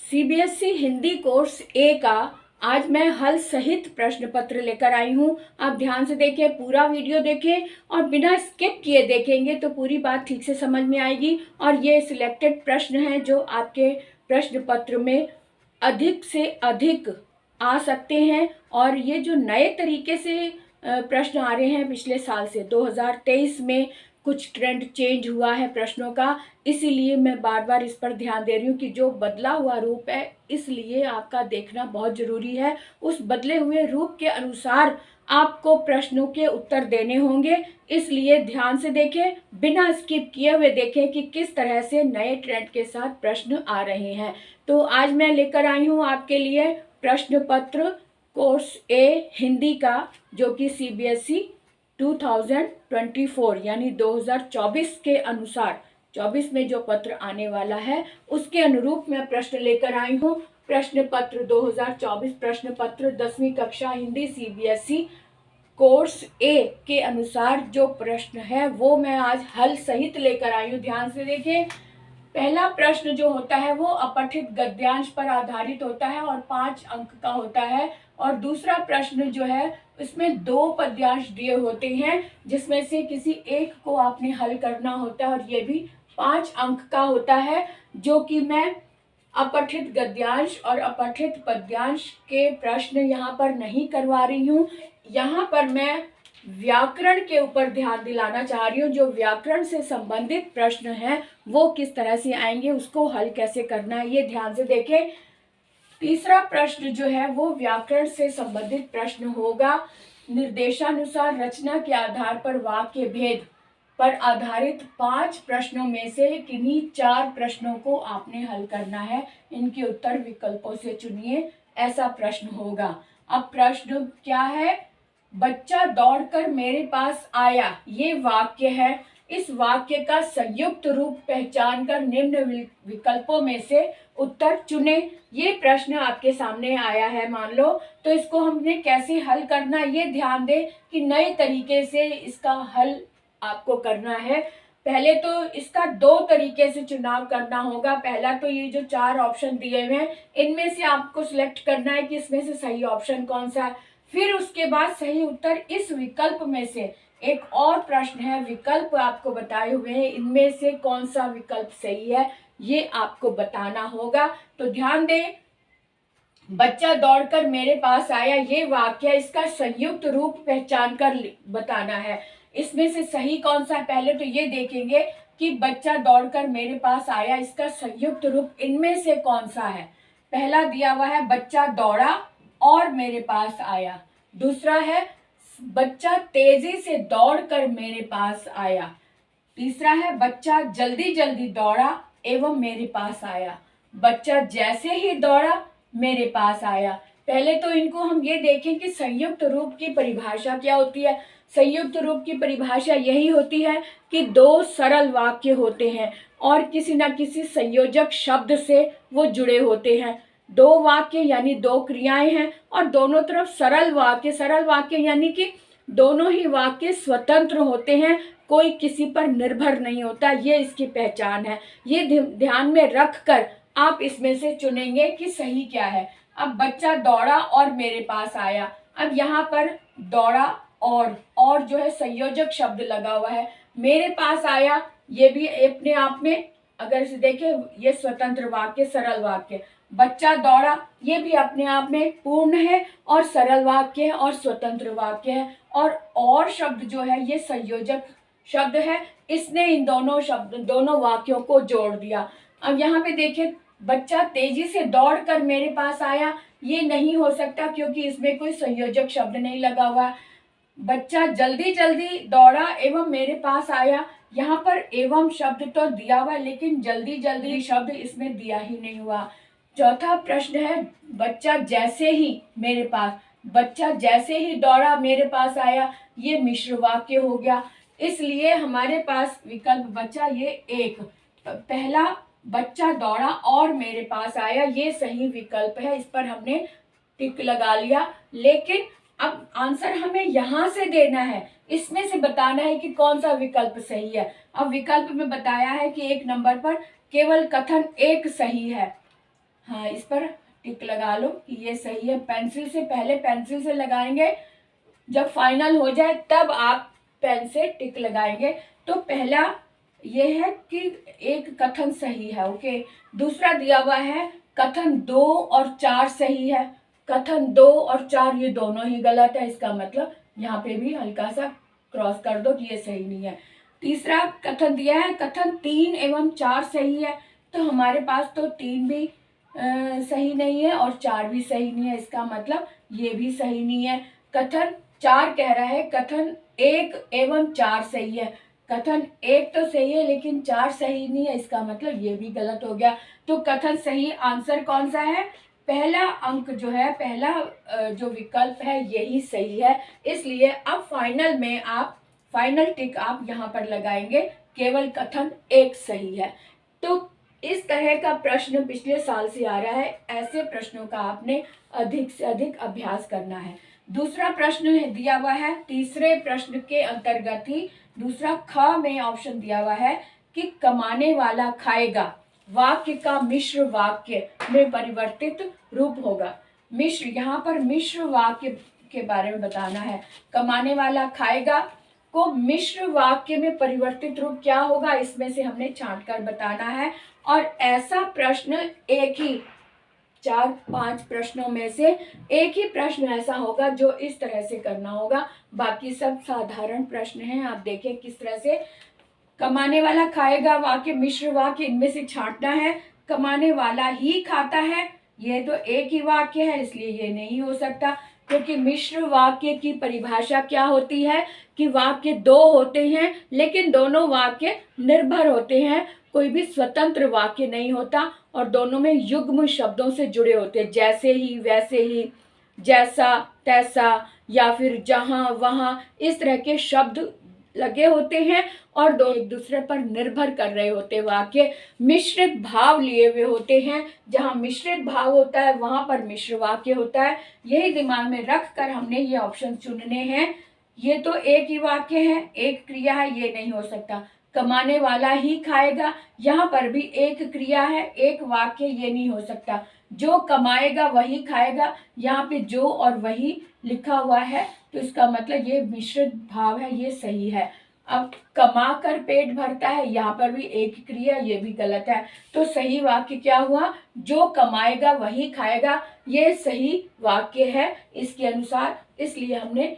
CBSE Hindi course ए का आज मैं हल सहित प्रश्न पत्र लेकर आई हूँ। आप ध्यान से देखिए, पूरा वीडियो देखें और बिना स्किप किए देखेंगे तो पूरी बात ठीक से समझ में आएगी। और ये सिलेक्टेड प्रश्न हैं जो आपके प्रश्न पत्र में अधिक से अधिक आ सकते हैं। और ये जो नए तरीके से प्रश्न आ रहे हैं पिछले साल से 2023 में कुछ ट्रेंड चेंज हुआ है प्रश्नों का, इसीलिए मैं बार बार इस पर ध्यान दे रही हूँ कि जो बदला हुआ रूप है, इसलिए आपका देखना बहुत जरूरी है। उस बदले हुए रूप के अनुसार आपको प्रश्नों के उत्तर देने होंगे, इसलिए ध्यान से देखें, बिना स्किप किए हुए देखें कि किस तरह से नए ट्रेंड के साथ प्रश्न आ रहे हैं। तो आज मैं लेकर आई हूँ आपके लिए प्रश्न पत्र कोर्स ए हिंदी का, जो कि सीबीएसई 2024 यानी 2024 के अनुसार 24 में जो पत्र आने वाला है उसके अनुरूप मैं प्रश्न लेकर आई हूँ। प्रश्न पत्र 2024 प्रश्न पत्र 10वीं कक्षा हिंदी सीबीएसई कोर्स ए के अनुसार जो प्रश्न है वो मैं आज हल सहित लेकर आई हूँ। ध्यान से देखें, पहला प्रश्न जो होता है वो अपठित गद्यांश पर आधारित होता है और 5 अंक का होता है। और दूसरा प्रश्न जो है इसमें 2 पद्यांश दिए होते हैं, जिसमें से किसी एक को आपने हल करना होता है और ये भी 5 अंक का होता है, जो कि मैं अपठित गद्यांश और अपठित पद्यांश के प्रश्न यहाँ पर नहीं करवा रही हूँ। यहाँ पर मैं व्याकरण के ऊपर ध्यान दिलाना चाह रही हूँ। जो व्याकरण से संबंधित प्रश्न हैं वो किस तरह से आएंगे, उसको हल कैसे करना है, ये ध्यान से देखें। तीसरा प्रश्न जो है वो व्याकरण से संबंधित प्रश्न होगा। निर्देशानुसार रचना के आधार पर वाक्य भेद पर आधारित 5 प्रश्नों में से किन्हीं 4 प्रश्नों को आपने हल करना है। इनके उत्तर विकल्पों से चुनिए, ऐसा प्रश्न होगा। अब प्रश्न क्या है? बच्चा दौड़कर मेरे पास आया, ये वाक्य है। इस वाक्य का संयुक्त रूप पहचान कर निम्न विकल्पों में से उत्तर चुने। ये प्रश्न आपके सामने आया है मान लो, तो इसको हमने कैसे हल करना ये ध्यान दें कि नए तरीके से इसका हल आपको करना है। पहले तो इसका 2 तरीके से चुनाव करना होगा। पहला तो ये जो 4 ऑप्शन दिए हुए हैं इनमें से आपको सिलेक्ट करना है कि इसमें से सही ऑप्शन कौन सा है। फिर उसके बाद सही उत्तर इस विकल्प में से एक और प्रश्न है, विकल्प आपको बताए हुए हैं, इनमें से कौन सा विकल्प सही है ये आपको बताना होगा। तो ध्यान दें, बच्चा दौड़कर मेरे पास आया, ये वाक्य, इसका संयुक्त रूप पहचान कर बताना है। इसमें से सही कौन सा है, पहले तो ये देखेंगे कि बच्चा दौड़कर मेरे पास आया, इसका संयुक्त रूप इनमें से कौन सा है। पहला दिया हुआ है बच्चा दौड़ा और मेरे पास आया। दूसरा है बच्चा तेजी से दौड़कर मेरे पास आया। तीसरा है बच्चा जल्दी जल्दी दौड़ा एवं मेरे पास आया। बच्चा जैसे ही दौड़ा मेरे पास आया। पहले तो इनको हम ये देखें कि संयुक्त रूप की परिभाषा क्या होती है। संयुक्त रूप की परिभाषा यही होती है कि 2 सरल वाक्य होते हैं और किसी न किसी संयोजक शब्द से वो जुड़े होते हैं। 2 वाक्य यानी 2 क्रियाएं हैं और दोनों तरफ सरल वाक्य। सरल वाक्य यानी कि दोनों ही वाक्य स्वतंत्र होते हैं, कोई किसी पर निर्भर नहीं होता, ये इसकी पहचान है। ये ध्यान में रखकर आप इसमें से चुनेंगे कि सही क्या है। अब बच्चा दौड़ा और मेरे पास आया, अब यहाँ पर दौड़ा और जो है संयोजक शब्द लगा हुआ है। मेरे पास आया, ये भी अपने आप में अगर इसे देखें ये स्वतंत्र वाक्य, सरल वाक्य। बच्चा दौड़ा, ये भी अपने आप में पूर्ण है और सरल वाक्य है और स्वतंत्र वाक्य है। और शब्द जो है ये संयोजक शब्द है, इसने इन दोनों वाक्यों को जोड़ दिया। अब यहाँ पे देखिए, बच्चा तेजी से दौड़कर मेरे पास आया, ये नहीं हो सकता क्योंकि इसमें कोई संयोजक शब्द नहीं लगा हुआ। बच्चा जल्दी जल्दी दौड़ा एवं मेरे पास आया, यहाँ पर एवं शब्द तो दिया हुआ लेकिन जल्दी जल्दी शब्द इसमें दिया ही नहीं हुआ। चौथा प्रश्न है बच्चा जैसे ही मेरे पास, बच्चा जैसे ही दौड़ा मेरे पास आया, ये मिश्र वाक्य हो गया। इसलिए हमारे पास विकल्प बचा ये एक, पहला बच्चा दौड़ा और मेरे पास आया, ये सही विकल्प है, इस पर हमने टिक लगा लिया। लेकिन अब आंसर हमें यहाँ से देना है, इसमें से बताना है कि कौन सा विकल्प सही है। अब विकल्प में बताया है कि 1 नंबर पर केवल कथन एक सही है। हाँ, इस पर टिक लगा लो कि ये सही है। पेंसिल से पहले पेंसिल से लगाएंगे, जब फाइनल हो जाए तब आप पेन से टिक लगाएंगे। तो पहला ये है कि एक कथन सही है, ओके। दूसरा दिया हुआ है कथन 2 और 4 सही है। कथन 2 और 4 ये दोनों ही गलत है, इसका मतलब यहाँ पे भी हल्का सा क्रॉस कर दो कि ये सही नहीं है। तीसरा कथन दिया है कथन 3 एवं 4 सही है, तो हमारे पास तो 3 भी सही नहीं है और 4 भी सही नहीं है, इसका मतलब ये भी सही नहीं है। कथन 4 कह रहा है कथन 1 एवं 4 सही है। कथन 1 तो सही है लेकिन 4 सही नहीं है, इसका मतलब ये भी गलत हो गया। तो कथन सही आंसर कौन सा है? पहला अंक जो है, पहला जो विकल्प है यही सही है। इसलिए अब फाइनल में आप फाइनल टिक आप यहाँ पर लगाएंगे, केवल कथन 1 सही है। तो इस तरह का प्रश्न पिछले साल से आ रहा है। ऐसे प्रश्नों का आपने अधिक से अधिक अभ्यास करना है। दूसरा प्रश्न दिया हुआ है, तीसरे प्रश्न के अंतर्गत ही दूसरा ख में ऑप्शन दिया हुआ है कि कमाने वाला खाएगा वाक्य का मिश्र वाक्य में परिवर्तित रूप होगा। मिश्र, यहाँ पर मिश्र वाक्य के बारे में बताना है। कमाने वाला खाएगा को मिश्र वाक्य में परिवर्तित रूप क्या होगा, इसमें से हमने छांट कर बताना है। और ऐसा प्रश्न एक ही 4-5 प्रश्नों में से एक ही प्रश्न ऐसा होगा जो इस तरह से करना होगा। बाकी सब साधारण प्रश्न हैं। आप देखें किस तरह से कमाने वाला खाएगा वाक्य मिश्र वाक्य, इनमें से छांटना है। कमाने वाला ही खाता है, ये तो एक ही वाक्य है इसलिए ये नहीं हो सकता, क्योंकि मिश्र वाक्य की परिभाषा क्या होती है कि वाक्य 2 होते हैं लेकिन दोनों वाक्य निर्भर होते हैं, कोई भी स्वतंत्र वाक्य नहीं होता और दोनों में युग्म शब्दों से जुड़े होते हैं। जैसे ही, वैसे ही, जैसा, तैसा या फिर जहां, वहां, इस तरह के शब्द लगे होते हैं और दो एक दूसरे पर निर्भर कर रहे होते हैं। वाक्य मिश्रित भाव लिए हुए होते हैं, जहां मिश्रित भाव होता है वहां पर मिश्र वाक्य होता है। यही दिमाग में रख कर हमने ये ऑप्शन चुनने हैं। ये तो एक ही वाक्य है, एक क्रिया है, ये नहीं हो सकता। कमाने वाला ही खाएगा, यहाँ पर भी एक क्रिया है, एक वाक्य, ये नहीं हो सकता। जो कमाएगा वही खाएगा, यहाँ पे जो और वही लिखा हुआ है, तो इसका मतलब ये मिश्रित भाव है, ये सही है। अब कमा कर पेट भरता है, यहाँ पर भी एक क्रिया, ये भी गलत है। तो सही वाक्य क्या हुआ? जो कमाएगा वही खाएगा, ये सही वाक्य है इसके अनुसार। इसलिए हमने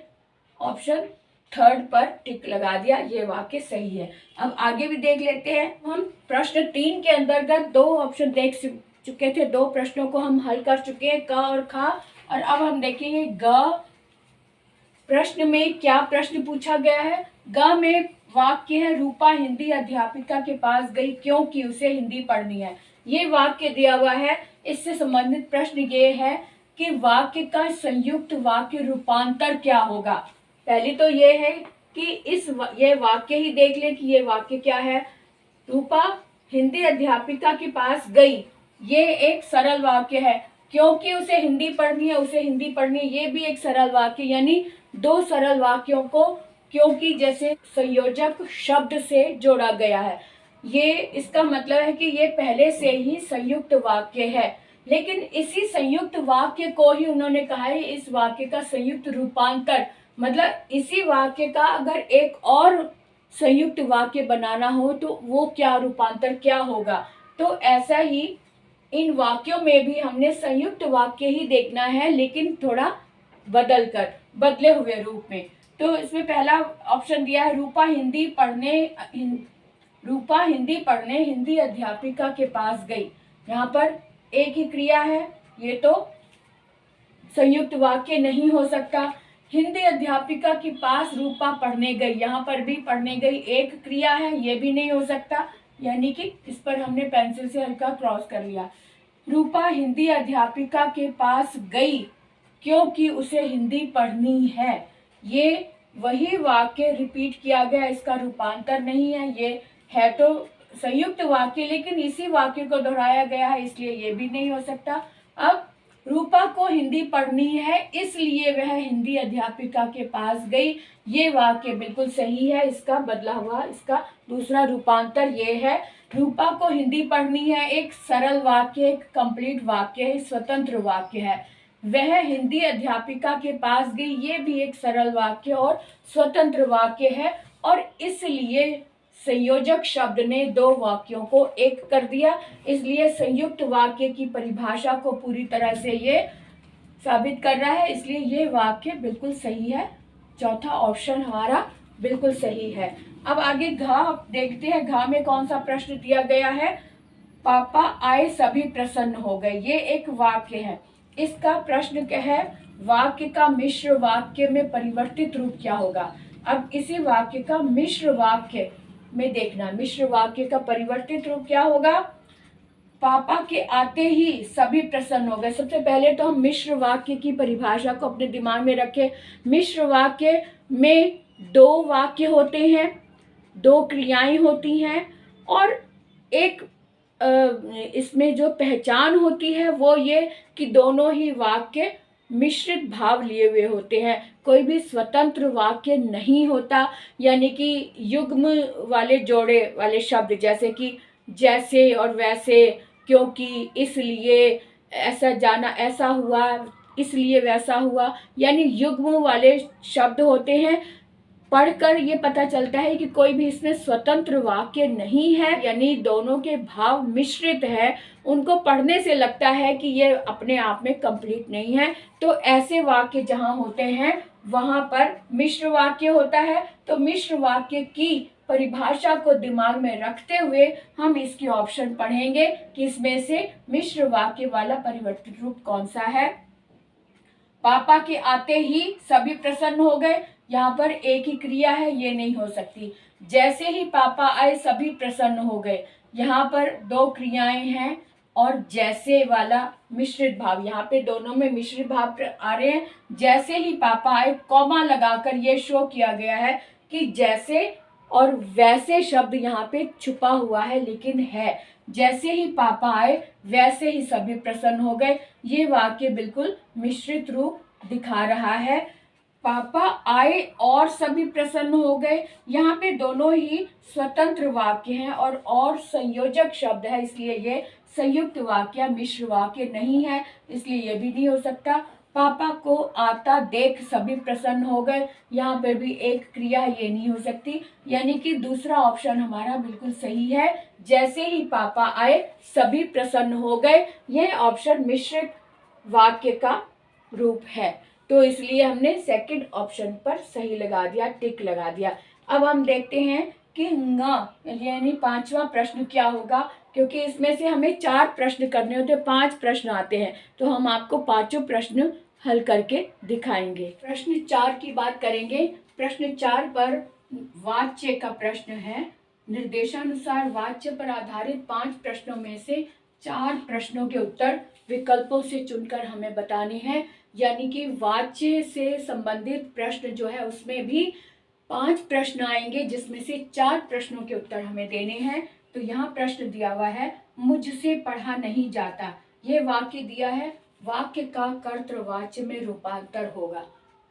ऑप्शन 3 पर टिक लगा दिया, ये वाक्य सही है। अब आगे भी देख लेते हैं। हम प्रश्न 3 के अंतर्गत 2 ऑप्शन देख चुके थे, 2 प्रश्नों को हम हल कर चुके हैं, क और ख। और अब हम देखेंगे ग प्रश्न में क्या प्रश्न पूछा गया है। ग में वाक्य है रूपा हिंदी अध्यापिका के पास गई क्योंकि उसे हिंदी पढ़नी है। ये वाक्य दिया हुआ है। इससे संबंधित प्रश्न ये है कि वाक्य का संयुक्त वाक्य रूपांतर क्या होगा। पहली तो ये है कि ये वाक्य ही देख लें कि ये वाक्य क्या है। रूपा हिंदी अध्यापिका के पास गई, ये एक सरल वाक्य है। क्योंकि उसे हिंदी पढ़नी है, उसे हिंदी पढ़नी है, ये भी एक सरल वाक्य। यानी 2 सरल वाक्यों को क्योंकि जैसे संयोजक शब्द से जोड़ा गया है। ये इसका मतलब है कि ये पहले से ही संयुक्त वाक्य है, लेकिन इसी संयुक्त वाक्य को ही उन्होंने कहा है इस वाक्य का संयुक्त रूपांतर। मतलब इसी वाक्य का अगर एक और संयुक्त वाक्य बनाना हो तो वो क्या रूपांतर क्या होगा। तो ऐसा ही इन वाक्यों में भी हमने संयुक्त वाक्य ही देखना है, लेकिन थोड़ा बदले हुए रूप में। तो इसमें पहला ऑप्शन दिया है रूपा हिंदी पढ़ने हिंदी अध्यापिका के पास गई। यहाँ पर एक ही क्रिया है, ये तो संयुक्त वाक्य नहीं हो सकता। हिंदी अध्यापिका के पास रूपा पढ़ने गई, यहाँ पर भी पढ़ने गई एक क्रिया है, ये भी नहीं हो सकता। यानी कि इस पर हमने पेंसिल से हल्का क्रॉस कर लिया। रूपा हिंदी अध्यापिका के पास गई क्योंकि उसे हिंदी पढ़नी है, ये वही वाक्य रिपीट किया गया, इसका रूपांतर नहीं है। ये है तो संयुक्त वाक्य लेकिन इसी वाक्य को दोहराया गया है, इसलिए ये भी नहीं हो सकता। अब रूपा को हिंदी पढ़नी है इसलिए वह हिंदी अध्यापिका के पास गई, ये वाक्य बिल्कुल सही है। इसका बदला हुआ, इसका दूसरा रूपांतर ये है रूपा को हिंदी पढ़नी है। एक सरल वाक्य, एक कंप्लीट वाक्य है, स्वतंत्र वाक्य है। वह हिंदी अध्यापिका के पास गई, ये भी एक सरल वाक्य और स्वतंत्र वाक्य है, और इसलिए संयोजक शब्द ने दो वाक्यों को एक कर दिया, इसलिए संयुक्त वाक्य की परिभाषा को पूरी तरह से ये साबित कर रहा है, इसलिए ये वाक्य बिल्कुल सही है। चौथा ऑप्शन हमारा बिल्कुल सही है। अब आगे घ देखते हैं, घ में कौन सा प्रश्न दिया गया है। पापा आए सभी प्रसन्न हो गए, ये एक वाक्य है। इसका प्रश्न क्या है, वाक्य का मिश्र वाक्य में परिवर्तित रूप क्या होगा। अब इसी वाक्य का मिश्र वाक्य में देखना, मिश्र वाक्य का परिवर्तित रूप क्या होगा। पापा के आते ही सभी प्रसन्न हो गए। सबसे पहले तो हम मिश्र वाक्य की परिभाषा को अपने दिमाग में रखें। मिश्र वाक्य में दो वाक्य होते हैं, दो क्रियाएं होती हैं, और एक इसमें जो पहचान होती है वो ये कि दोनों ही वाक्य मिश्रित भाव लिए हुए होते हैं। कोई भी स्वतंत्र वाक्य नहीं होता, यानी कि युग्म वाले जोड़े वाले शब्द, जैसे कि जैसे और वैसे, क्योंकि, इसलिए, ऐसा जाना, ऐसा हुआ, इसलिए वैसा हुआ, यानी युग्म वाले शब्द होते हैं। पढ़कर ये पता चलता है कि कोई भी इसमें स्वतंत्र वाक्य नहीं है, यानी दोनों के भाव मिश्रित है। उनको पढ़ने से लगता है कि ये अपने आप में कंप्लीट नहीं है। तो ऐसे वाक्य जहाँ होते हैं वहाँ पर मिश्र वाक्य होता है। तो मिश्र वाक्य की परिभाषा को दिमाग में रखते हुए हम इसकी ऑप्शन पढ़ेंगे कि इसमें से मिश्र वाक्य वाला परिवर्तित रूप कौन सा है। पापा के आते ही सभी प्रसन्न हो गए, यहाँ पर एक ही क्रिया है, ये नहीं हो सकती। जैसे ही पापा आए सभी प्रसन्न हो गए, यहाँ पर दो क्रियाएं हैं, और जैसे वाला मिश्रित भाव, यहाँ पे दोनों में मिश्रित भाव आ रहे हैं। जैसे ही पापा आए, कॉमा लगाकर ये शो किया गया है कि जैसे और वैसे शब्द यहाँ पे छुपा हुआ है, लेकिन है। जैसे ही पापा आए वैसे ही सभी प्रसन्न हो गए, ये वाक्य बिल्कुल मिश्रित रूप दिखा रहा है। पापा आए और सभी प्रसन्न हो गए, यहाँ पे दोनों ही स्वतंत्र वाक्य हैं और संयोजक शब्द है, इसलिए ये संयुक्त वाक्य मिश्र वाक्य नहीं है, इसलिए ये भी नहीं हो सकता। पापा को आता देख सभी प्रसन्न हो गए, यहाँ पर भी एक क्रिया, ये नहीं हो सकती, यानी कि दूसरा ऑप्शन हमारा बिल्कुल सही है। जैसे ही पापा आए सभी प्रसन्न हो गए, यह ऑप्शन मिश्रित वाक्य का रूप है। तो इसलिए हमने सेकंड ऑप्शन पर सही लगा दिया, टिक लगा दिया। अब हम देखते हैं कि ङ यानी पांचवा प्रश्न क्या होगा, क्योंकि इसमें से हमें 4 प्रश्न करने होते हैं, 5 प्रश्न आते हैं, तो हम आपको पांचों प्रश्न हल करके दिखाएंगे। प्रश्न 4 की बात करेंगे। प्रश्न 4 पर वाच्य का प्रश्न है। निर्देशानुसार वाच्य पर आधारित 5 प्रश्नों में से 4 प्रश्नों के उत्तर विकल्पों से चुनकर हमें बताने हैं, यानी कि वाच्य से संबंधित प्रश्न जो है उसमें भी 5 प्रश्न आएंगे, जिसमें से 4 प्रश्नों के उत्तर हमें देने हैं। तो यहाँ प्रश्न दिया हुआ है, मुझसे पढ़ा नहीं जाता। ये वाक्य दिया है, वाक्य का कर्तृवाच्य में रूपांतर होगा,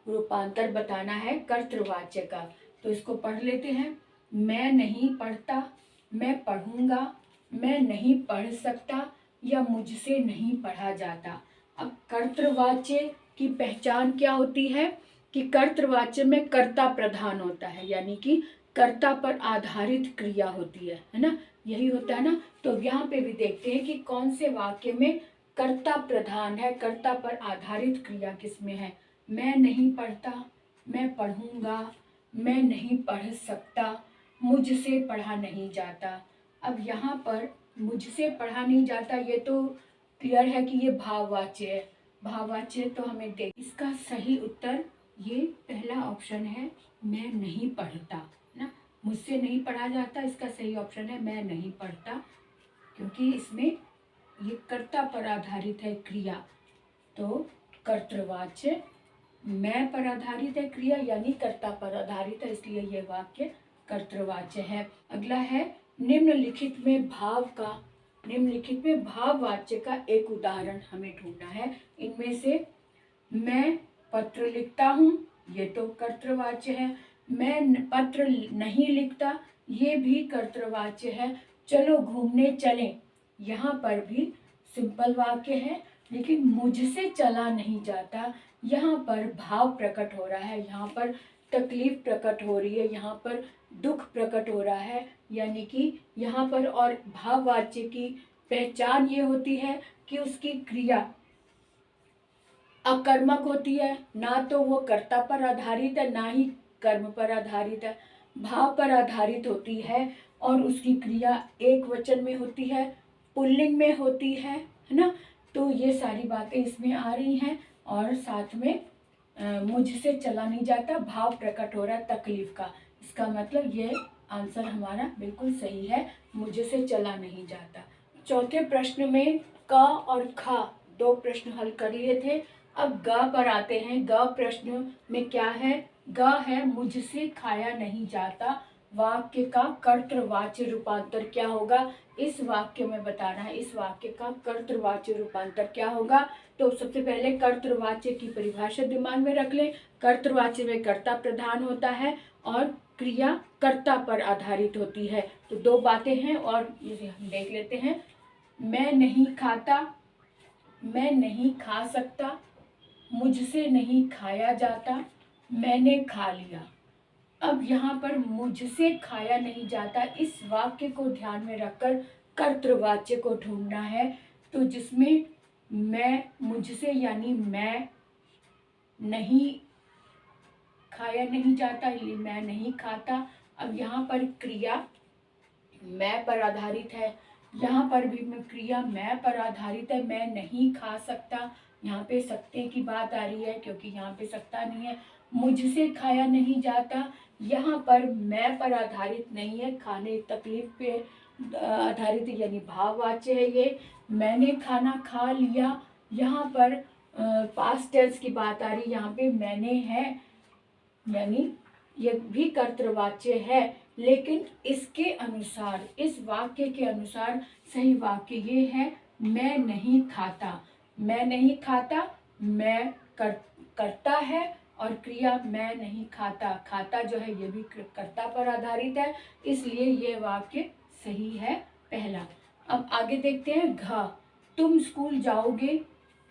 रूपांतर बताना है कर्तृवाच्य का। तो इसको पढ़ लेते हैं। मैं नहीं पढ़ता, मैं पढ़ूंगा, मैं नहीं पढ़ सकता, या मुझसे नहीं पढ़ा जाता। अब कर्तृवाच्य की पहचान क्या होती है कि कर्तृवाच्य में कर्ता प्रधान होता है, यानी कि कर्ता पर आधारित क्रिया होती है ना, यही होता है ना। तो यहाँ पे भी देखते हैं कि कौन से वाक्य में कर्ता प्रधान है, कर्ता पर आधारित क्रिया किसमें है। मैं नहीं पढ़ता, मैं पढ़ूंगा, मैं नहीं पढ़ सकता, मुझसे पढ़ा नहीं जाता। अब यहाँ पर मुझसे पढ़ा नहीं जाता, ये तो क्लियर है कि ये भाववाच्य है। भाववाच्य तो हमें देख, इसका सही उत्तर ये पहला ऑप्शन है, मैं नहीं पढ़ता ना, मुझसे नहीं पढ़ा जाता, इसका सही ऑप्शन है मैं नहीं पढ़ता, क्योंकि इसमें ये कर्ता पर आधारित है क्रिया। तो कर्तृवाच्य मैं पर आधारित है क्रिया, यानी कर्ता पर आधारित है, इसलिए ये वाक्य कर्तृवाच्य है। अगला है, निम्नलिखित में भाववाच्य का एक उदाहरण हमें ढूंढना है। इनमें से मैं पत्र लिखता हूँ, ये तो कर्तृवाच्य है। मैं पत्र नहीं लिखता, ये भी कर्तृवाच्य है। चलो घूमने चलें, यहाँ पर भी सिंपल वाक्य है, लेकिन मुझसे चला नहीं जाता, यहाँ पर भाव प्रकट हो रहा है, यहाँ पर तकलीफ प्रकट हो रही है, यहाँ पर दुख प्रकट हो रहा है। यानी कि यहाँ पर और भाववाच्य की पहचान ये होती है कि उसकी क्रिया अकर्मक होती है, ना तो वो कर्ता पर आधारित है, ना ही कर्म पर आधारित है, भाव पर आधारित होती है, और उसकी क्रिया एक वचन में होती है, पुल्लिंग में होती है ना। तो ये सारी बातें इसमें आ रही हैं, और साथ में मुझसे चला नहीं जाता, भाव प्रकट हो रहा है तकलीफ का। इसका मतलब ये आंसर हमारा बिल्कुल सही है, मुझसे चला नहीं जाता। चौथे प्रश्न में क और ख दो प्रश्न हल कर लिए थे। अब ग पर आते हैं। ग प्रश्न में क्या है? ग है मुझसे खाया नहीं जाता। वाक्य का कर्तृवाच्य रूपांतर क्या होगा? इस वाक्य में बताना है, इस वाक्य का कर्तृवाच्य रूपांतर क्या होगा। तो सबसे पहले कर्तृवाच्य की परिभाषा दिमाग में रख लें। कर्तृवाच्य में कर्ता प्रधान होता है और क्रिया कर्ता पर आधारित होती है। तो दो बातें हैं और इसे हम देख लेते हैं। मैं नहीं खाता, मैं नहीं खा सकता, मुझसे नहीं खाया जाता, मैंने खा लिया। अब यहाँ पर मुझसे खाया नहीं जाता, इस वाक्य को ध्यान में रखकर कर्तृवाच्य को ढूंढना है। तो जिसमें मैं, मुझसे यानी मैं नहीं खाया नहीं जाता, ये मैं नहीं खाता। अब यहाँ पर क्रिया मैं पर आधारित है, यहाँ पर भी मैं क्रिया मैं पर आधारित है। मैं नहीं खा सकता, यहाँ पे सकते की बात आ रही है क्योंकि यहाँ पे सकता नहीं है। मुझसे खाया नहीं जाता, यहाँ पर मैं पर आधारित नहीं है, खाने तकलीफ पे आधारित यानी भाववाच्य है ये। मैंने खाना खा लिया, यहाँ पर पास्ट टेंस की बात आ रही, यहाँ पे मैंने है यानी ये भी कर्तृवाच्य है। लेकिन इसके अनुसार, इस वाक्य के अनुसार सही वाक्य ये है मैं नहीं खाता। मैं नहीं खाता, मैं करता है और क्रिया मैं नहीं खाता, खाता जो है ये भी कर्ता पर आधारित है, इसलिए ये वाक्य सही है पहला। अब आगे देखते हैं घ। तुम स्कूल जाओगे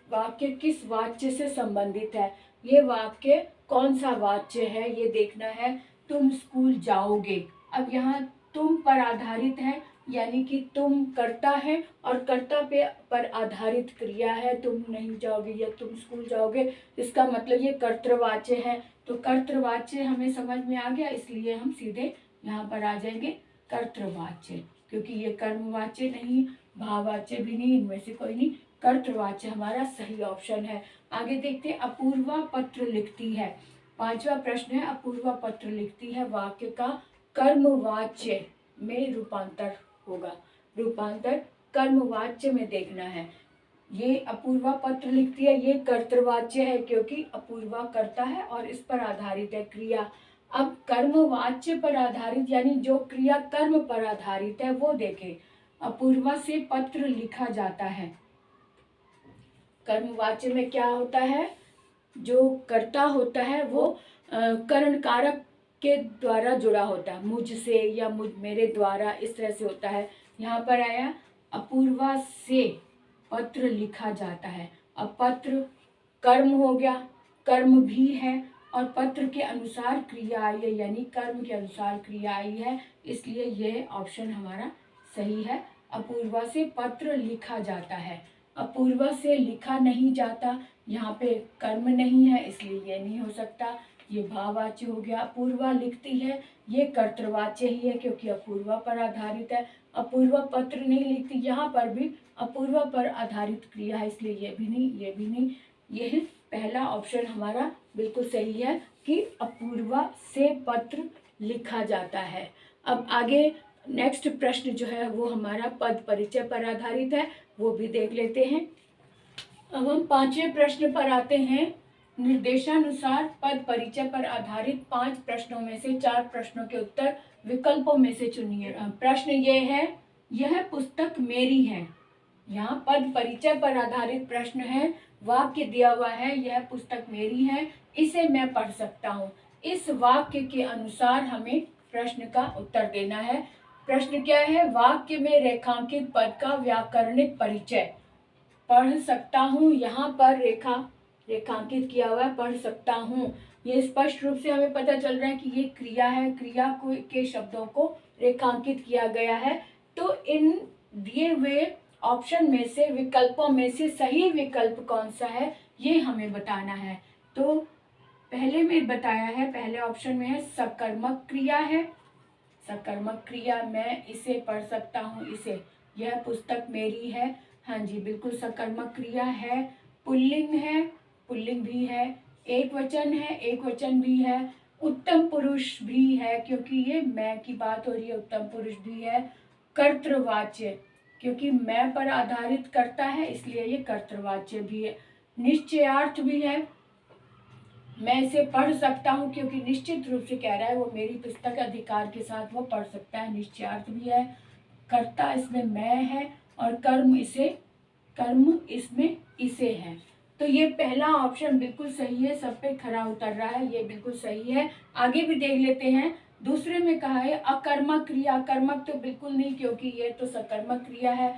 वाक्य किस वाच्य से संबंधित है? ये वाक्य कौन सा वाच्य है ये देखना है। तुम स्कूल जाओगे, अब यहाँ तुम पर आधारित है यानी कि तुम कर्ता है और कर्ता पे पर आधारित क्रिया है। तुम नहीं जाओगे या तुम स्कूल जाओगे, इसका मतलब ये कर्तृवाच्य है। तो कर्तृवाच्य हमें समझ में आ गया, इसलिए हम सीधे यहाँ पर आ जाएंगे कर्तृवाच्य, क्योंकि ये कर्मवाच्य नहीं, भाववाच्य भी नहीं, इनमें से कोई नहीं, कर्तृवाच्य हमारा सही ऑप्शन है। आगे देखते हैं। अपूर्वा पत्र लिखती है, पांचवा प्रश्न है। अपूर्वा पत्र लिखती है वाक्य का कर्मवाच्य में रूपांतर होगा, रूपांतर कर्मवाच्य में देखना है। ये अपूर्वा पत्र लिखती है, ये कर्तृवाच्य है क्योंकि अपूर्वा कर्ता है और इस पर आधारित है क्रिया। अब कर्मवाच्य पर आधारित यानी जो क्रिया कर्म पर आधारित है वो देखें। अपूर्वा से पत्र लिखा जाता है, कर्मवाच्य में क्या होता है? जो कर्ता होता है वो करण कारक के द्वारा जुड़ा होता है, मुझसे या मेरे द्वारा, इस तरह से होता है। यहाँ पर आया अपूर्वा से पत्र लिखा जाता है। अब पत्र कर्म हो गया, कर्म भी है और पत्र के अनुसार क्रिया आई है यानी कर्म के अनुसार क्रिया आई है, इसलिए यह ऑप्शन हमारा सही है। अपूर्वा से पत्र लिखा जाता है। अपूर्वा से लिखा नहीं जाता, यहाँ पे कर्म नहीं है इसलिए ये नहीं हो सकता, ये भाववाच्य हो गया। अपूर्वा लिखती है, ये कर्तृवाच्य ही है क्योंकि अपूर्वा पर आधारित है। अपूर्वा पत्र नहीं लिखती, यहाँ पर भी अपूर्वा पर आधारित क्रिया है इसलिए ये भी नहीं, ये भी नहीं। यह पहला ऑप्शन हमारा बिल्कुल सही है कि अपूर्वा से पत्र लिखा जाता है। अब आगे नेक्स्ट प्रश्न जो है वो हमारा पद परिचय पर आधारित है, वो भी देख लेते हैं। अब हम पांचवें प्रश्न पर आते हैं। निर्देशानुसार पद परिचय पर आधारित 5 प्रश्नों में से 4 प्रश्नों के उत्तर विकल्पों में से चुनिए। प्रश्न ये है, यह पुस्तक मेरी है। यहाँ पद परिचय पर आधारित प्रश्न है, वाक्य दिया हुआ है यह पुस्तक मेरी है, इसे मैं पढ़ सकता हूँ। इस वाक्य के अनुसार हमें प्रश्न का उत्तर देना है। प्रश्न क्या है, वाक्य में रेखांकित पद का व्याकरणिक परिचय। पढ़ सकता हूँ, यहाँ पर रेखांकित किया हुआ है, पढ़ सकता हूँ। ये स्पष्ट रूप से हमें पता चल रहा है कि ये क्रिया है, क्रिया को के शब्दों को रेखांकित किया गया है। तो इन दिए हुए ऑप्शन में से, विकल्पों में से सही विकल्प कौन सा है, ये हमें बताना है। तो पहले में बताया है, पहले ऑप्शन में है सकर्मक क्रिया है। सकर्मक क्रिया, मैं इसे पढ़ सकता हूँ, इसे, यह पुस्तक मेरी है। हाँ जी, बिल्कुल सकर्मक क्रिया है। पुल्लिंग है, पुल्लिंग भी है। एक वचन है, एक वचन भी है। उत्तम पुरुष भी है, क्योंकि ये मैं की बात हो रही है, उत्तम पुरुष भी है। कर्तृवाच्य, क्योंकि मैं पर आधारित करता है, इसलिए ये कर्तृवाच्य भी है। निश्चयार्थ भी है, मैं इसे पढ़ सकता हूँ, क्योंकि निश्चित रूप से कह रहा है वो मेरी पुस्तक अधिकार के साथ वो पढ़ सकता है, निश्चयार्थ भी है। कर्ता इसमें मैं है, और कर्म इसमें इसे है। तो ये पहला ऑप्शन बिल्कुल सही है, सब पे खरा उतर रहा है, ये बिल्कुल सही है। आगे भी देख लेते हैं। दूसरे में कहा है अकर्मक क्रिया। अकर्मक तो बिल्कुल नहीं, क्योंकि ये तो सकर्मक क्रिया है,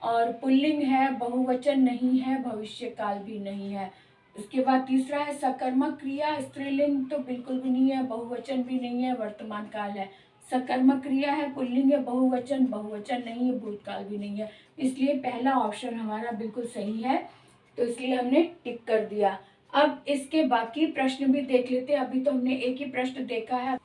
और पुल्लिंग है, बहुवचन नहीं है, भविष्य काल भी नहीं है। उसके बाद तीसरा है सकर्मक क्रिया। स्त्रीलिंग तो बिल्कुल भी नहीं है, बहुवचन भी नहीं है, वर्तमान काल है। सकर्मक क्रिया है, पुल्लिंग है, बहुवचन नहीं है, भूतकाल भी नहीं है। इसलिए पहला ऑप्शन हमारा बिल्कुल सही है, तो इसलिए हमने टिक कर दिया। अब इसके बाकी प्रश्न भी देख लेते हैं। अभी तो हमने एक ही प्रश्न देखा है,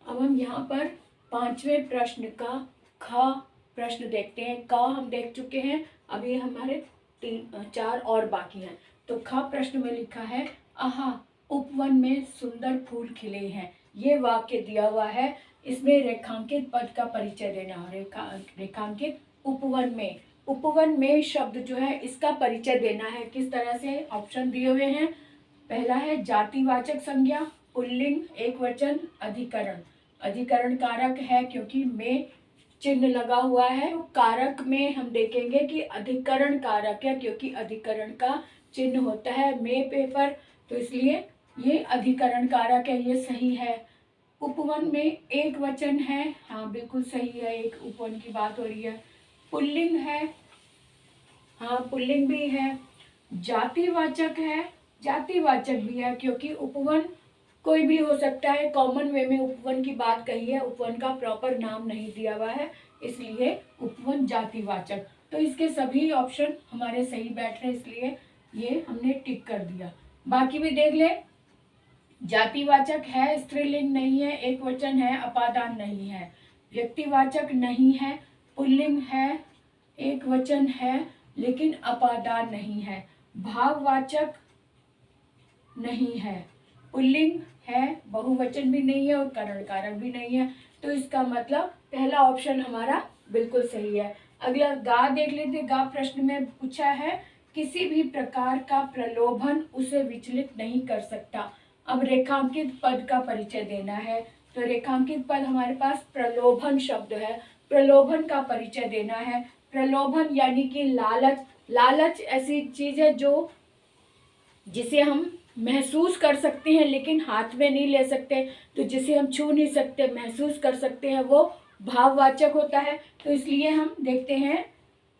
अब हम यहाँ पर 5वें प्रश्न का ख प्रश्न देखते हैं। क हम देख चुके हैं, अभी हमारे 4 और बाकी हैं। तो ख प्रश्न में लिखा है, आहा उपवन में सुंदर फूल खिले हैं। ये वाक्य दिया हुआ है, इसमें रेखांकित पद का परिचय देना है। रेखांकित उपवन में शब्द जो है, इसका परिचय देना है। किस तरह से, ऑप्शन दिए हुए हैं। पहला है जातिवाचक संज्ञा, पुल्लिंग, एक वचन, अधिकरण। अधिकरण कारक है, क्योंकि में चिन्ह लगा हुआ है। तो कारक में हम देखेंगे कि अधिकरण कारक है, क्योंकि अधिकरण का चिन्ह होता है में पेपर, तो इसलिए ये अधिकरण कारक है, ये सही है। उपवन में एक वचन है, हाँ बिल्कुल सही है, एक उपवन की बात हो रही है। पुल्लिंग है, हाँ पुल्लिंग भी है। जातिवाचक है, जातिवाचक भी है, क्योंकि उपवन कोई भी हो सकता है। कॉमन वे में उपवन की बात कही है, उपवन का प्रॉपर नाम नहीं दिया हुआ है, इसलिए उपवन जातिवाचक। तो इसके सभी ऑप्शन हमारे सही बैठ रहे, इसलिए ये हमने टिक कर दिया। बाकी भी देख ले। जातिवाचक है, स्त्रीलिंग नहीं है, एक वचन है, अपादान नहीं है। व्यक्तिवाचक नहीं है, पुल्लिंग है, एक वचन है, लेकिन अपादान नहीं है। भाववाचक नहीं है, पुल्लिंग है, बहुवचन भी नहीं है, और करण कारक भी नहीं है। तो इसका मतलब पहला ऑप्शन हमारा बिल्कुल सही है। अगला गा देख लेते। गा प्रश्न में पूछा है, किसी भी प्रकार का प्रलोभन उसे विचलित नहीं कर सकता। अब रेखांकित पद का परिचय देना है। तो रेखांकित पद हमारे पास प्रलोभन शब्द है, प्रलोभन का परिचय देना है। प्रलोभन यानी कि लालच। लालच ऐसी चीज है जो जिसे हम महसूस कर सकते हैं, लेकिन हाथ में नहीं ले सकते। तो जिसे हम छू नहीं सकते, महसूस कर सकते हैं, वो भाववाचक होता है। तो इसलिए हम देखते हैं,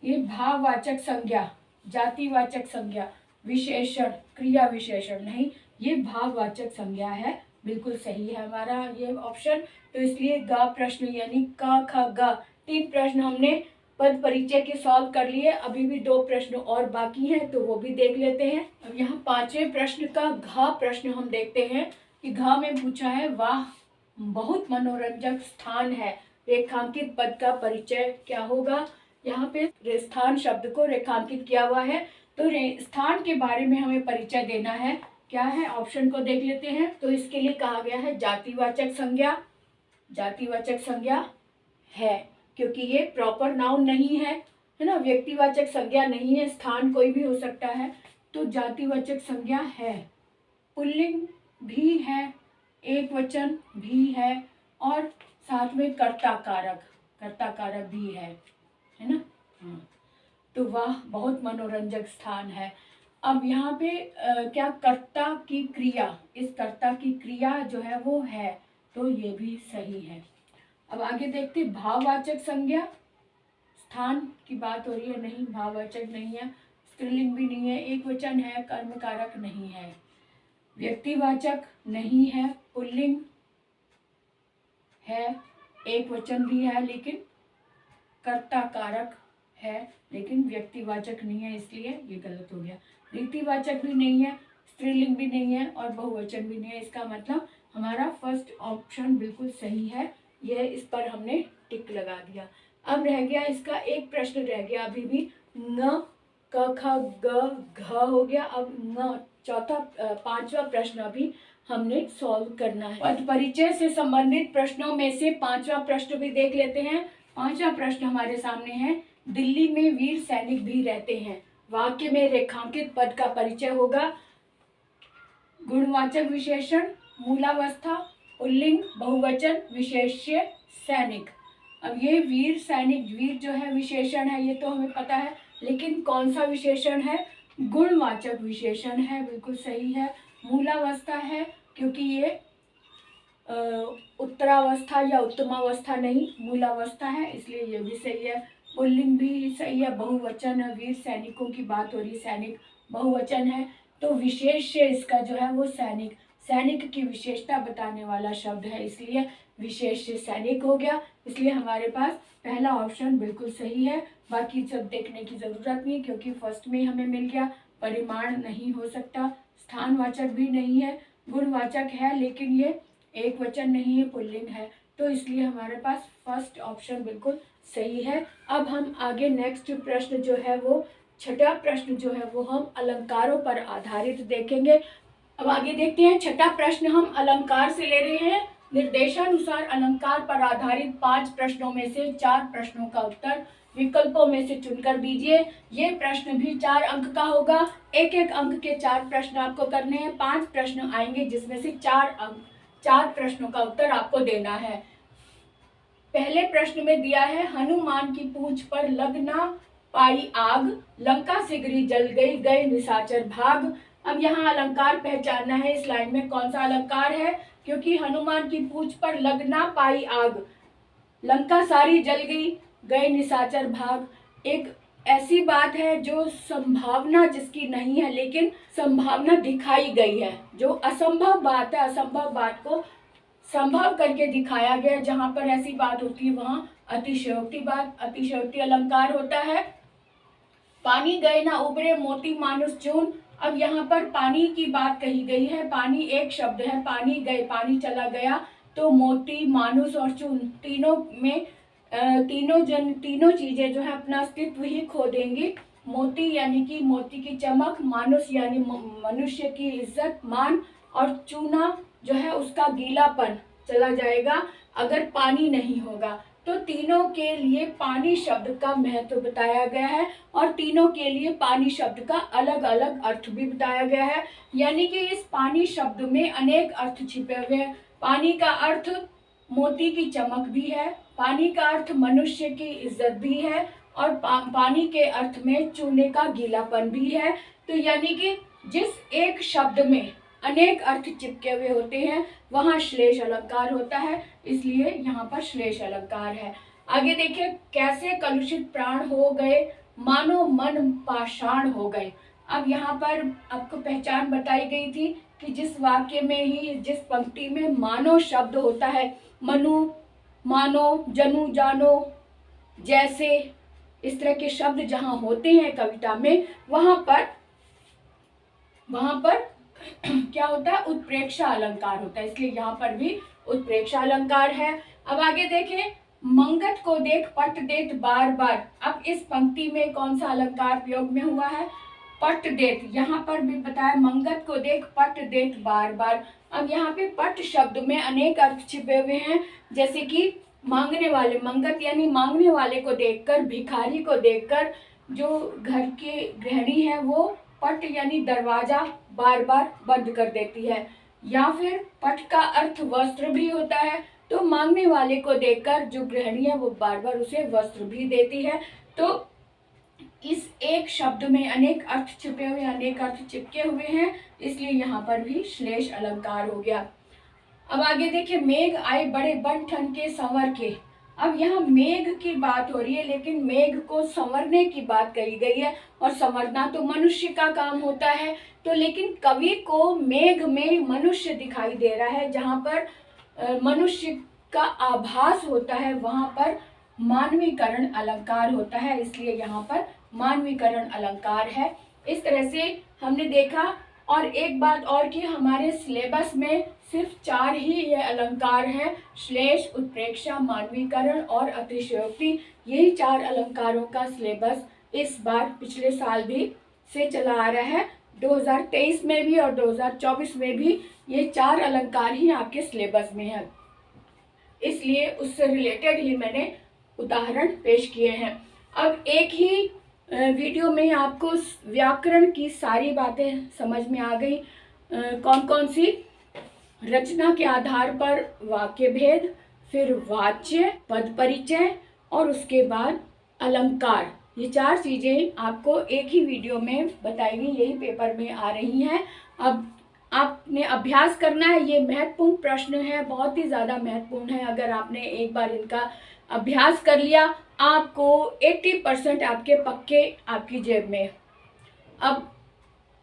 ये भाववाचक संज्ञा, जातिवाचक संज्ञा, विशेषण, क्रिया विशेषण नहीं, ये भाववाचक संज्ञा है। बिल्कुल सही है हमारा ये ऑप्शन। तो इसलिए ग प्रश्न यानी क ख ग 3 प्रश्न हमने पद परिचय के सॉल्व कर लिए। अभी भी 2 प्रश्न और बाकी हैं, तो वो भी देख लेते हैं। अब यहाँ 5वें प्रश्न का घ प्रश्न हम देखते हैं कि घ में पूछा है, वाह बहुत मनोरंजक स्थान है, रेखांकित पद का परिचय क्या होगा। यहाँ पे स्थान शब्द को रेखांकित किया हुआ है, तो स्थान के बारे में हमें परिचय देना है। क्या है, ऑप्शन को देख लेते हैं। तो इसके लिए कहा गया है जातिवाचक संज्ञा। जातिवाचक संज्ञा है, क्योंकि ये प्रॉपर नाउन नहीं है, है ना, व्यक्तिवाचक संज्ञा नहीं है, स्थान कोई भी हो सकता है, तो जातिवाचक संज्ञा है। पुल्लिंग भी है, एक वचन भी है, और साथ में कर्ता कारक भी है ना। हाँ, तो वह बहुत मनोरंजक स्थान है। अब यहाँ पे क्या कर्ता की क्रिया, इस कर्ता की क्रिया जो है वो है, तो ये भी सही है। अब आगे देखते हैं भाववाचक संज्ञा। स्थान की बात हो रही है, नहीं, भाववाचक नहीं है, स्त्रीलिंग भी नहीं है, एक वचन है, कर्म कारक नहीं है। व्यक्तिवाचक नहीं है, पुल्लिंग है, एक वचन भी है लेकिन कर्ता कारक है, लेकिन व्यक्तिवाचक नहीं है, इसलिए ये गलत हो गया। रीतिवाचक भी नहीं है, स्त्रीलिंग भी नहीं है और बहुवचन भी नहीं है। इसका मतलब हमारा फर्स्ट ऑप्शन बिल्कुल सही है, यह इस पर हमने टिक लगा दिया। अब रह गया इसका एक प्रश्न रह गया अभी भी, न क ख ग घ हो गया। अब न चौथा पांचवा प्रश्न अभी हमने सॉल्व करना है। पद परिचय से संबंधित प्रश्नों में से पांचवा प्रश्न भी देख लेते हैं। पांचवा प्रश्न हमारे सामने है, दिल्ली में वीर सैनिक भी रहते हैं। वाक्य में रेखांकित पद का परिचय होगा। गुणवाचक विशेषण, मूलावस्था, पुल्लिंग, बहुवचन, विशेष्य, सैनिक। अब ये वीर सैनिक, वीर जो है विशेषण है, ये तो हमें पता है, लेकिन कौन सा विशेषण है? गुणवाचक विशेषण है, बिल्कुल सही है। मूलावस्था है क्योंकि ये उत्तरावस्था या उत्तमावस्था नहीं, मूलावस्था है, इसलिए ये भी सही है। पुल्लिंग भी सही है, बहुवचन है, वीर सैनिकों की बात हो रही, सैनिक बहुवचन है, तो विशेष्य इसका जो है वो सैनिक, सैनिक की विशेषता बताने वाला शब्द है, इसलिए विशेष्य सैनिक हो गया। इसलिए हमारे पास पहला ऑप्शन बिल्कुल सही है। बाकी सब देखने की जरूरत नहीं क्योंकि फर्स्ट में हमें मिल गया। परिमाण नहीं हो सकता, स्थानवाचक भी नहीं है, गुणवाचक है लेकिन ये एक वचन नहीं है, पुल्लिंग है, तो इसलिए हमारे पास फर्स्ट ऑप्शन बिल्कुल सही है। अब हम आगे नेक्स्ट प्रश्न जो है वो छठा प्रश्न जो है वो हम अलंकारों पर आधारित देखेंगे। अब आगे देखते हैं, छठा प्रश्न हम अलंकार से ले रहे हैं। निर्देशानुसार अलंकार पर आधारित 5 प्रश्नों में से 4 प्रश्नों का उत्तर विकल्पों में से चुनकर दीजिए। ये प्रश्न भी 4 अंक का होगा। एक एक अंक के 4 प्रश्न आपको करने हैं। 5 प्रश्न आएंगे जिसमें से 4 प्रश्नों का उत्तर आपको देना है। पहले प्रश्न में दिया है, हनुमान की पूंछ पर लग ना पाई आग, लंका सिगरी जल गई, गए निशाचर भाग। अब यहाँ अलंकार पहचानना है, इस लाइन में कौन सा अलंकार है, क्योंकि हनुमान की पूंछ पर लग ना पाई आग, लंका सारी जल गई, गए निशाचर भाग। एक ऐसी बात है जो संभावना जिसकी नहीं है लेकिन संभावना दिखाई गई है, जो असंभव बात है, असंभव बात को संभव करके दिखाया गया। जहां पर ऐसी बात होती है वहां अतिशयोक्ति बात, अतिशयोक्ति अलंकार होता है। पानी गए ना उबरे मोती मानुष चून। अब यहाँ पर पानी की बात कही गई है, पानी एक शब्द है, पानी गए, पानी चला गया, तो मोती, मानुष और चून तीनों में तीनों चीजें जो है अपना अस्तित्व ही खो देंगी। मोती यानी कि मोती की चमक, मानुष यानी मनुष्य की इज्जत मान, और चूना जो है उसका गीलापन चला जाएगा अगर पानी नहीं होगा। तो तीनों के लिए पानी शब्द का महत्व बताया गया है और तीनों के लिए पानी शब्द का अलग अलग अर्थ भी बताया गया है। यानी कि इस पानी शब्द में अनेक अर्थ छिपे हुए हैं। पानी का अर्थ मोती की चमक भी है, पानी का अर्थ मनुष्य की इज्जत भी है, और पानी के अर्थ में चूने का गीलापन भी है। तो यानी कि जिस एक शब्द में अनेक अर्थ चिपके हुए होते हैं वहां श्लेष अलंकार होता है, इसलिए यहाँ पर श्लेष अलंकार है। आगे देखिए, कैसे कलुषित प्राण हो गए, मानो मन पाषाण हो गए। अब यहाँ पर आपको पहचान बताई गई थी कि जिस वाक्य में ही, जिस पंक्ति में मानो शब्द होता है, मनु, मानो, जनु, जानो, जैसे, इस तरह के शब्द जहाँ होते हैं कविता में, वहां पर क्या होता है, उत्प्रेक्षा अलंकार होता है, इसलिए यहाँ पर भी उत्प्रेक्षा अलंकार है। अब आगे देखें, मंगत को देख पट देत बार बार। अब इस पंक्ति में कौन सा अलंकार प्रयोग में हुआ है, पट देत। यहाँ पर भी बताया, मंगत को देख पट देत बार बार। अब यहाँ पे पट शब्द में अनेक अर्थ छिपे हुए हैं, जैसे कि मांगने वाले, मंगत यानी मांगने वाले को देखकर, भिखारी को देखकर जो घर के गृहिणी है वो पट यानी दरवाजा बार बार बंद कर देती है। या फिर पट का अर्थ वस्त्र भी होता है, तो मांगने वाले को देखकर जो गृहिणी है वो बार बार उसे वस्त्र भी देती है। तो इस एक शब्द में अनेक अर्थ छिपे हुए, अनेक अर्थ चिपके हुए हैं, इसलिए यहाँ पर भी श्लेष अलंकार हो गया। अब आगे देखिए, मेघ आए बड़े बन ठन के संवर के। अब यहाँ मेघ की बात हो रही है, लेकिन मेघ को संवरने की बात कही गई है, और संवरना तो मनुष्य का काम होता है। तो लेकिन कवि को मेघ में मनुष्य दिखाई दे रहा है, जहाँ पर मनुष्य का आभास होता है वहाँ पर मानवीकरण अलंकार होता है, इसलिए यहाँ पर मानवीकरण अलंकार है। इस तरह से हमने देखा। और एक बात और कि हमारे सिलेबस में सिर्फ 4 ही ये अलंकार हैं, श्लेष, उत्प्रेक्षा, मानवीकरण और अतिशयोक्ति। यही 4 अलंकारों का सिलेबस इस बार पिछले साल भी से चला आ रहा है। 2023 में भी और 2024 में भी ये 4 अलंकार ही आपके सिलेबस में है, इसलिए उससे रिलेटेड ही मैंने उदाहरण पेश किए हैं। अब एक ही वीडियो में आपको व्याकरण की सारी बातें समझ में आ गई। कौन कौन सी? रचना के आधार पर वाक्य भेद, फिर वाच्य, पद परिचय और उसके बाद अलंकार। ये 4 चीज़ें आपको एक ही वीडियो में बताई गई, यही पेपर में आ रही हैं। अब आपने अभ्यास करना है। ये महत्वपूर्ण प्रश्न है, बहुत ही ज़्यादा महत्वपूर्ण है। अगर आपने एक बार इनका अभ्यास कर लिया, आपको 80% आपके पक्के आपकी जेब में। अब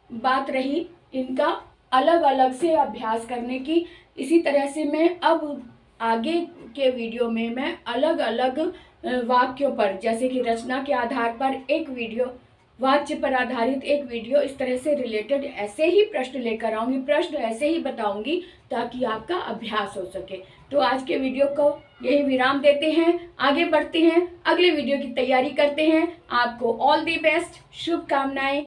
बात रही इनका अलग अलग से अभ्यास करने की। इसी तरह से मैं अब आगे के वीडियो में मैं अलग अलग वाक्यों पर, जैसे कि रचना के आधार पर एक वीडियो, वाच्य पर आधारित एक वीडियो, इस तरह से रिलेटेड ऐसे ही प्रश्न लेकर आऊँगी, प्रश्न ऐसे ही बताऊँगी ताकि आपका अभ्यास हो सके। तो आज के वीडियो को यही विराम देते हैं, आगे बढ़ते हैं, अगले वीडियो की तैयारी करते हैं। आपको ऑल दी बेस्ट, शुभकामनाएं।